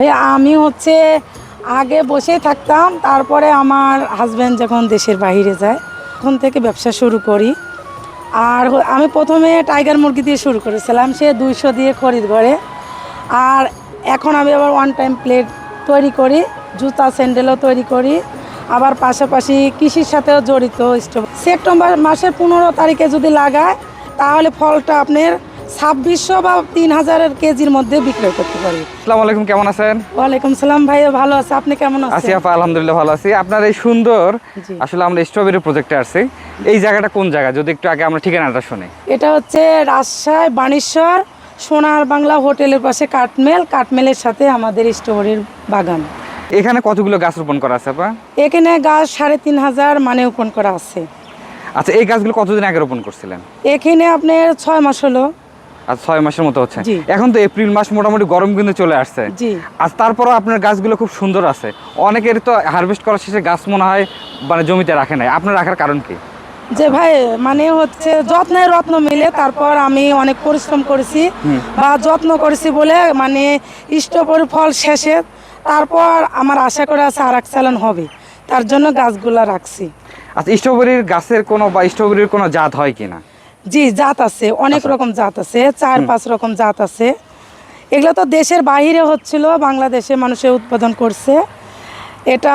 আমি আগে বসেই থাকতাম, তারপরে আমার হাজব্যান্ড যখন দেশের বাইরে যায় তখন থেকে ব্যবসা শুরু করি। আর আমি প্রথমে টাইগার মুরগি দিয়ে শুরু করেছিলাম, সে 200 দিয়ে খরিদ করে। আর এখন আমি আবার ওয়ান টাইম প্লেট তৈরি করি, জুতা স্যান্ডেলও তৈরি করি। আবার পাশাপাশি কৃষির সাথেও জড়িত। সেপ্টেম্বর মাসের 15 তারিখে যদি লাগায় তাহলে ফলটা আপনার 2600 বা 3000 কেজির মধ্যে বিক্রয় করতে পারি। আসসালামু আলাইকুম, কেমন আছেন? ওয়ালাইকুম সালাম ভাই, ভালো আছে, আপনি কেমন আছেন? আছি আপা, আলহামদুলিল্লাহ ভালো আছি। আপনার এই সুন্দর আসলে আমরা স্ট্রবেরি প্রজেক্টে আসছি। এই জায়গাটা কোন জায়গা, যদি একটু আগে আমরা ঠিকানাটা শুনি। এটা রাজশাহী বানেশ্বর সোনার বাংলা হোটেলের পাশে কাঠমেলের সাথে আমাদের স্ট্রবেরির বাগান। এখানে কতগুলো গাছ রোপণ করা আছে আপা? এখানে গাছ 3500 মানে রোপণ করা আছে। আচ্ছা, এই গাছগুলো কতদিন আগে রোপণ করছিলেন? এখানে আপনার 6 মাস হলো। আজ 6 মাসের মতো হচ্ছে। এখন তো এপ্রিল মাস, মোটামুটি গরম কিন্তু চলে আসছে। জি। আর তারপরও আপনার গাছগুলো খুব সুন্দর আছে। অনেকের তো হারভেস্ট করার শেষে গাছ মনে হয় মানে জমিতে রাখে নাই, আপনার রাখার কারণ কি? যে ভাই মানে যত্নের রত্ন মিলে, তারপর আমি অনেক পরিশ্রম করেছি বা যত্ন করেছি বলে মানে স্ট্রবেরি ফল শেষে তারপর আমার আশা করে আছে আর এক চালান হবে, তার জন্য গাছগুলা রাখছি। আচ্ছা, স্ট্রবেরির গাছের কোনো বা স্ট্রবেরির কোনো জাত হয় কিনা? জি, জাত আছে, অনেক রকম জাত আছে, 4-5 রকম জাত আছে। এগুলো তো দেশের বাইরে হচ্ছিল, বাংলাদেশে মানুষে উৎপাদন করছে। এটা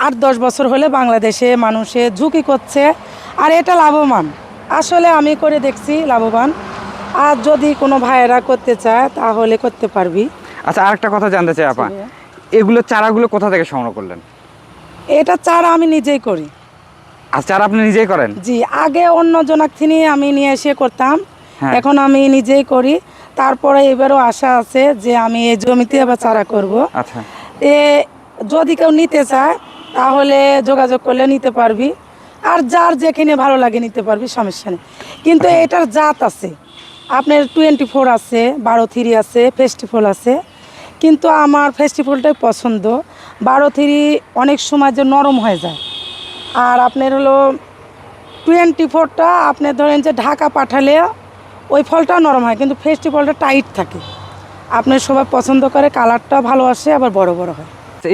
8-10 বছর হলে বাংলাদেশে মানুষে ঝুঁকি করছে। আর এটা লাভবান, আসলে আমি করে দেখছি লাভবান। আর যদি কোনো ভাইয়েরা করতে চায় তাহলে করতে পারবি। আচ্ছা, আরেকটা কথা জানতে চাই আপা, এগুলো চারাগুলো কোথা থেকে সংগ্রহ করলেন? এটা চারা আমি নিজেই করি। আর চারা আপনি নিজেই করেন? জি, আগে অন্য জনাক থেকে আমি নিয়ে এসে করতাম, এখন আমি নিজেই করি। তারপরে এবারও আশা আছে যে আমি এই জমিতে আবার চারা করব। আচ্ছা, যদি কেউ নিতে চায় তাহলে যোগাযোগ করলে নিতে পারবি। আর যার যেখানে ভালো লাগে নিতে পারবি, সমস্যা নেই। কিন্তু এটার জাত আছে, আপনার 24 আছে, 12-3 আছে, ফেস্টিভ্যাল আছে। কিন্তু আমার ফেস্টিভ্যালটাই পছন্দ। 12-3 অনেক সময় যে নরম হয়ে যায়, আর আপনার হলো 24টা আপনি ধরেন যে ঢাকা পাঠালে ওই ফলটা নরম হয়, কিন্তু ফেস্টিভ্যালটা টাইট থাকে। আপনার সবাই পছন্দ করে, কালারটা ভালো আসে, আবার বড় বড় হয়।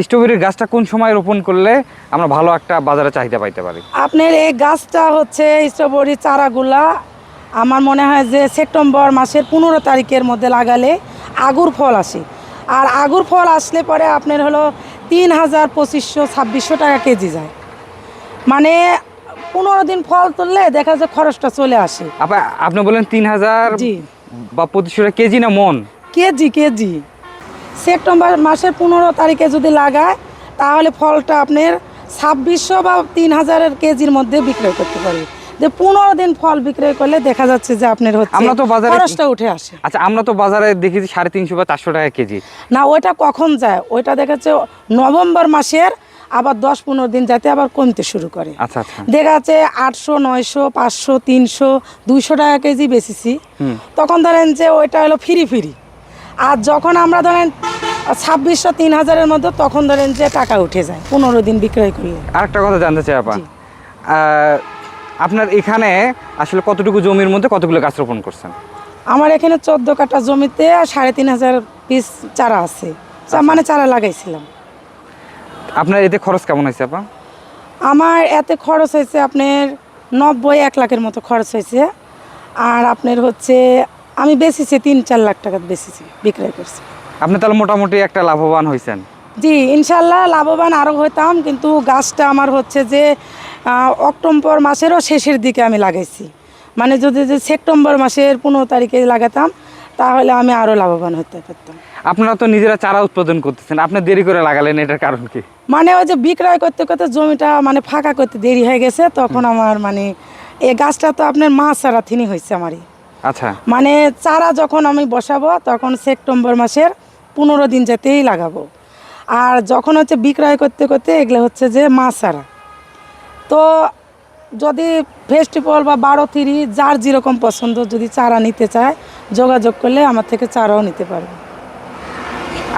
স্ট্রবেরির গাছটা কোন সময় রোপণ করলে আমরা ভালো একটা বাজারে চাহিদা পাইতে পারি? আপনার এই গাছটা স্ট্রবেরি চারাগুলা আমার মনে হয় যে সেপ্টেম্বর মাসের 15 তারিখের মধ্যে লাগালে আগুর ফল আসে। আর আগুর ফল আসলে পরে আপনার হলো 3000, 2500, 2600 টাকা কেজি যায়। মানে 15 দিন ফল তুললে দেখা যায় খরচটা চলে আসে। আপনি বলেন 3000 জি, বা 2500 টাকা কেজি না মন? KG KG. সেপ্টেম্বর মাসের 15 তারিখে যদি লাগায় তাহলে ফলটা আপনার 2600 বা 3000 কেজির মধ্যে বিক্রয় করতে পারি। যে 15 দিন ফল বিক্রয় করলে দেখা যাচ্ছে যে আপনার আমরা তো বাজারে খরচটা উঠে আসে। আচ্ছা, আমরা তো বাজারে দেখেছি 350 বা 400 টাকা কেজি। না, ওইটা কখন যায়, ওইটা দেখা যাচ্ছে নভেম্বর মাসের আবার 10-15 দিন যাতে আবার কমতে শুরু করে। আচ্ছা আচ্ছা, দেখা যাচ্ছে 800, 900, 500, 300, 200 টাকা কেজি বেচেছি। তখন ধরেন যে ওইটা হলো ফ্রি। আর যখন আমরা ধরেন 2600, 3000-এর মধ্যে, তখন ধরেন যে টাকা উঠে যায় 15 দিন বিক্রয় করলে। আরেকটা কথা জানতে চাই আপা, আপনার এখানে আসলে কতটুকু জমির মধ্যে কতগুলো গাছ রোপণ করছেন? আমার এখানে 14 কাঠা জমিতে 3500 পিস চারা আছে, মানে চারা লাগাইছিলাম। আপনার এতে খরচ কেমন হয়েছে আপা? আমার এতে খরচ হয়েছে আপনার 90-1 লাখের মতো খরচ হয়েছে। আর আপনার আমি বেচেছি 3-4 লাখ টাকা বেচেছি, বিক্রয় করছি। আপনি তাহলে মোটামুটি একটা লাভবান হয়েছেন? জি, ইনশাল্লাহ লাভবান আরও হইতাম, কিন্তু গাছটা আমার যে অক্টোবর মাসেরও শেষের দিকে আমি লাগাইছি। মানে যদি সেপ্টেম্বর মাসের 15 তারিখে লাগাতাম তাহলে আমি আরও লাভবান হতে পারতাম। আপনারা তো নিজেরা চারা উৎপাদন করতেছেন, আপনি দেরি করে লাগালেন, এটার কারণ কি? মানে ওই যে বিক্রয় করতে করতে জমিটা মানে ফাঁকা করতে দেরি হয়ে গেছে, তখন আমার মানে এই গাছটা তো আপনার মাছ চারা থিনি হয়েছে আমারই। আচ্ছা, মানে চারা যখন আমি বসাবো তখন সেপ্টেম্বর মাসের 15 দিন যেতেই লাগাবো। আর যখন বিক্রয় করতে করতে এগুলো যে মাছ চারা। তো যদি ফেস্টিভ্যাল বা 12-3 যার যেরকম পছন্দ, যদি চারা নিতে চায় যোগাযোগ করলে আমার থেকে চারাও নিতে পারবে।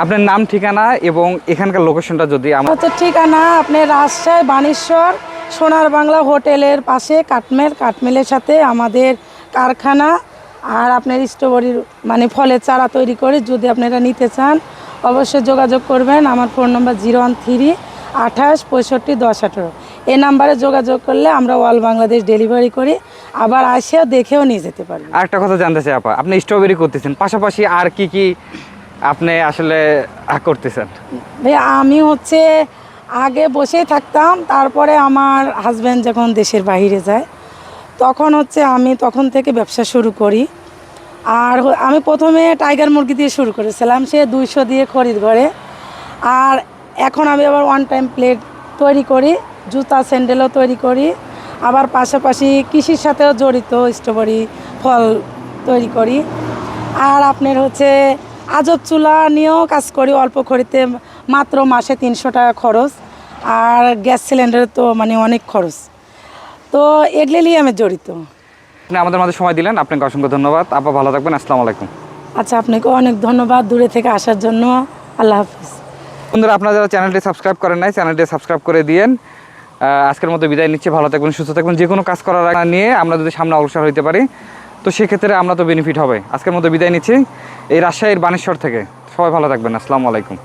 আপনার নাম, ঠিকানা এবং এখানকার লোকেশনটা যদি আমার। ঠিকানা আপনার রাজশাহী বানেশ্বর সোনার বাংলা হোটেলের পাশে কাঠমেলের সাথে আমাদের কারখানা। আর আপনার স্ট্রবেরির মানে ফলের চারা তৈরি করে যদি আপনারা নিতে চান অবশ্যই যোগাযোগ করবেন। আমার ফোন নম্বর 013 28 65 10 18। এই নাম্বারে যোগাযোগ করলে আমরা অল বাংলাদেশ ডেলিভারি করি, আবার আসেও দেখেও নিয়ে যেতে পারবেন। আরেকটা কথা জানতে চাই আপা, আপনি স্ট্রবেরি করতেছেন, পাশাপাশি আর কি কি আপনি আসলে করতেছেন? ভাইয়া আমি হচ্ছে আগে বসেই থাকতাম, তারপরে আমার হাজব্যান্ড যখন দেশের বাইরে যায় তখন হচ্ছে আমি তখন থেকে ব্যবসা শুরু করি। আর আমি প্রথমে টাইগার মুরগি দিয়ে শুরু করেছিলাম, সে 200 দিয়ে খরিদ করে। আর এখন আমি আবার ওয়ান টাইম প্লেট তৈরি করি, জুতা স্যান্ডেলও তৈরি করি। আবার পাশাপাশি কৃষির সাথেও জড়িত, স্ট্রবেরি ফল তৈরি করি। আর আপনার হচ্ছে আজব চুলা নিয়েও কাজ করি, অল্প খড়িতে মাত্র মাসে 300 টাকা খরচ। আর গ্যাস সিলিন্ডারে তো মানে অনেক খরচ, তো এগুলো নিয়ে আমি জড়িত। আপনি আমাদের মাঝে সময় দিলেন, আপনাকে অসংখ্য ধন্যবাদ। আপা ভালো থাকবেন, আসসালামু আলাইকুম। আচ্ছা, আপনাকে অনেক ধন্যবাদ দূরে থেকে আসার জন্য। আল্লাহ হাফিজ। বন্ধুরা, আপনারা যারা চ্যানেলটি সাবস্ক্রাইব করেন নাই, চ্যানেলটি সাবস্ক্রাইব করে দিয়েন। আজকের মতো বিদায় নিচ্ছি, ভালো থাকবেন, সুস্থ থাকবেন। যে কোনো কাজ করার আগে নিয়ে আমরা যদি সামনে অগ্রসর হইতে পারি তো সেক্ষেত্রে আমরা তো বেনিফিট হবে। আজকের মতো বিদায় নিচ্ছি এই রাজশাহীর বানেশ্বর থেকে। সবাই ভালো থাকবেন, আসসালামু আলাইকুম।